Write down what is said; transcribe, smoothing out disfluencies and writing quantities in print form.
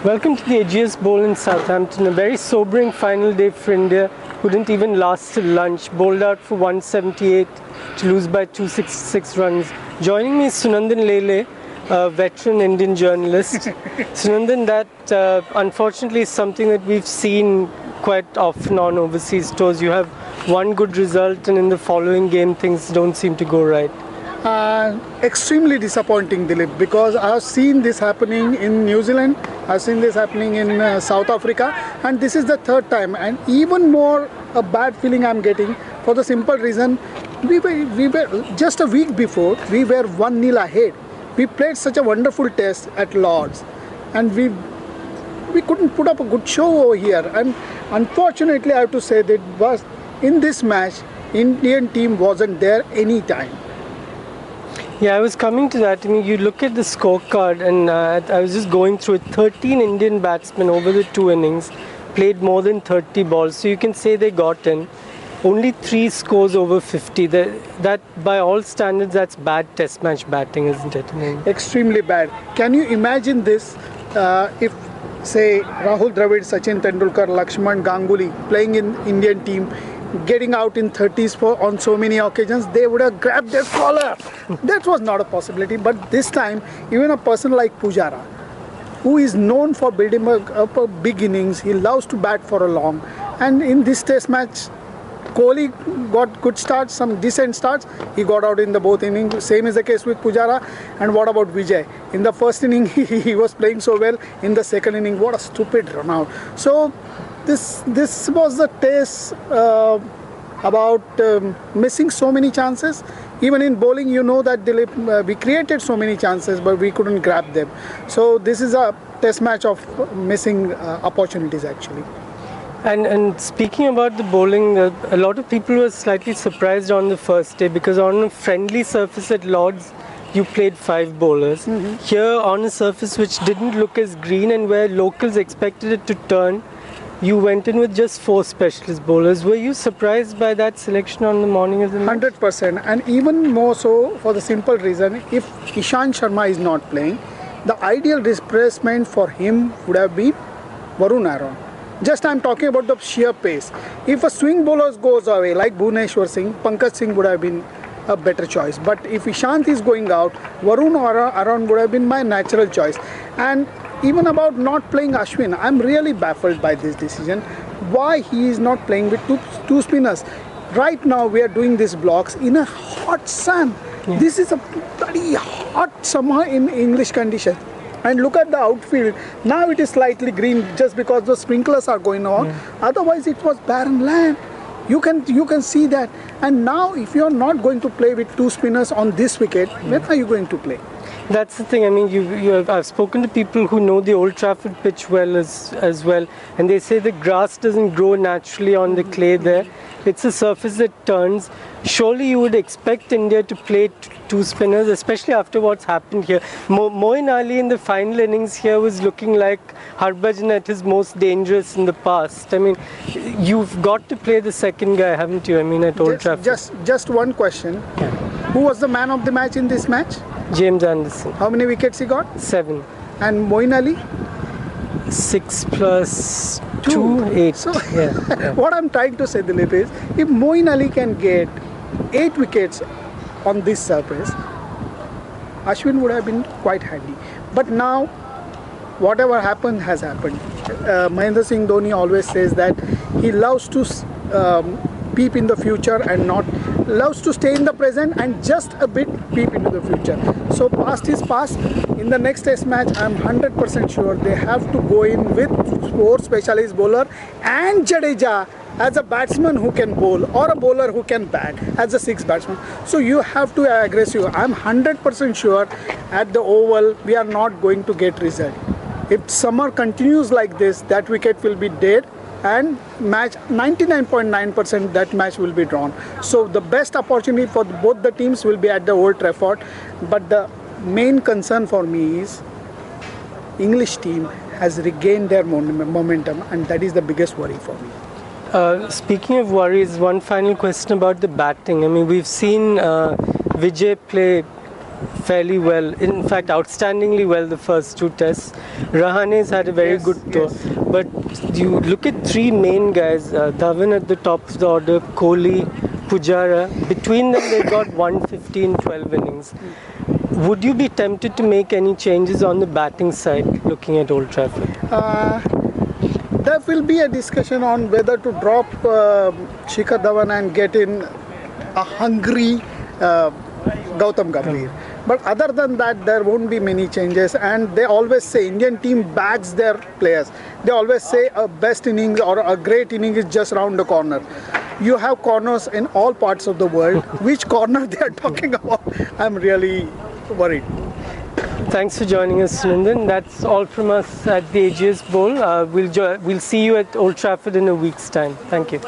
Welcome to the AGS Bowl in Southampton. A very sobering final day for India, who didn't even last till lunch. Bowled out for 178 to lose by 266 runs. Joining me is Sunandan Lele, a veteran Indian journalist. Sunandan, that unfortunately is something that we've seen quite often on overseas tours. You have one good result and in the following game things don't seem to go right. Extremely disappointing, Dileep, because I've seen this happening in New Zealand, I've seen this happening in South Africa, and this is the third time. And even more a bad feeling I'm getting for the simple reason we were just a week before we were 1-0 ahead. We played such a wonderful test at Lord's, and we couldn't put up a good show over here. And unfortunately, I have to say that was in this match, Indian team wasn't there any time. Yeah, I was coming to that. I mean, you look at the scorecard, and I was just going through it. 13 Indian batsmen over the two innings played more than 30 balls. So you can say they got in. Only 3 scores over 50. That, by all standards, that's bad test match batting, isn't it? I mean, extremely bad. Can you imagine this if, say, Rahul Dravid, Sachin Tendulkar, Lakshman Ganguly playing in Indian team, getting out in 30s on so many occasions, they would have grabbed their collar. That was not a possibility. But this time, even a person like Pujara, who is known for building up a big innings, he loves to bat for a long. And in this test match, Kohli got good starts, some decent starts. He got out in the both innings. Same is the case with Pujara. And what about Vijay? In the first inning, he was playing so well. In the second inning, what a stupid run out. So this was the test about missing so many chances. Even in bowling, you know that Dileep, we created so many chances, but we couldn't grab them. So this is a test match of missing opportunities actually. And speaking about the bowling, a lot of people were slightly surprised on the first day because on a friendly surface at Lord's, you played 5 bowlers. Here on a surface which didn't look as green and where locals expected it to turn, you went in with just 4 specialist bowlers. Were you surprised by that selection on the morning of the match? 100%, and even more so for the simple reason, if Ishant Sharma is not playing, the ideal replacement for him would have been Varun Aaron. Just I'm talking about the sheer pace. If a swing bowler goes away like Bhuvneshwar Singh, Pankaj Singh would have been a better choice. But if Ishant is going out, Varun or Aaron would have been my natural choice. And even about not playing Ashwin, I'm really baffled by this decision. Why he is not playing with two spinners? Right now we are doing these blocks in a hot sun. Yeah. This is a very hot summer in English conditions. And look at the outfield. Now it is slightly green just because the sprinklers are going on. Yeah. Otherwise it was barren land. You can see that. And now if you are not going to play with 2 spinners on this wicket, when are you going to play? That's the thing. I mean, I've spoken to people who know the Old Trafford pitch well as well, and they say the grass doesn't grow naturally on the clay there. It's a surface that turns. Surely you would expect India to play 2 spinners, especially after what's happened here. Moeen Ali in the final innings here was looking like Harbhajan at his most dangerous in the past. I mean, you've got to play the second guy, haven't you? I mean, at Old Trafford. Just one question. Yeah. Who was the man of the match in this match? James Anderson. How many wickets he got? 7. And Moeen Ali? 6 plus 2, 8. So, what I'm trying to say, Dileep, is if Moeen Ali can get 8 wickets on this surface, Ashwin would have been quite handy. But now, whatever happened has happened. Mahendra Singh Dhoni always says that he loves to peep in the future and not loves to stay in the present and just a bit peep into the future. So past is past. In the next test match, I'm 100% sure they have to go in with 4 specialist bowler and Jadeja as a batsman who can bowl or a bowler who can bat as a 6th batsman. So you have to be aggressive. I'm 100% sure at the Oval we are not going to get result. If summer continues like this, that wicket will be dead. And match 99.9% that match will be drawn. So the best opportunity for both the teams will be at the Old Trafford. But the main concern for me is English team has regained their momentum, and that is the biggest worry for me. Speaking of worries, one final question about the batting. I mean, we've seen Vijay play fairly well. In fact, outstandingly well the first two tests. Rahane's had a very good tour. But you look at three main guys, Dhawan at the top of the order, Kohli, Pujara. Between them, they got 115, 12 innings. Would you be tempted to make any changes on the batting side, looking at Old Trafford? There will be a discussion on whether to drop Shikhar Dhawan and get in a hungry Gautam Gambhir. But other than that, there won't be many changes. And they always say Indian team backs their players. They always say a best innings or a great innings is just round the corner. You have corners in all parts of the world. Which corner they are talking about? I'm really worried. Thanks for joining us, Sunandan. That's all from us at the AGS Bowl. We'll see you at Old Trafford in a week's time. Thank you.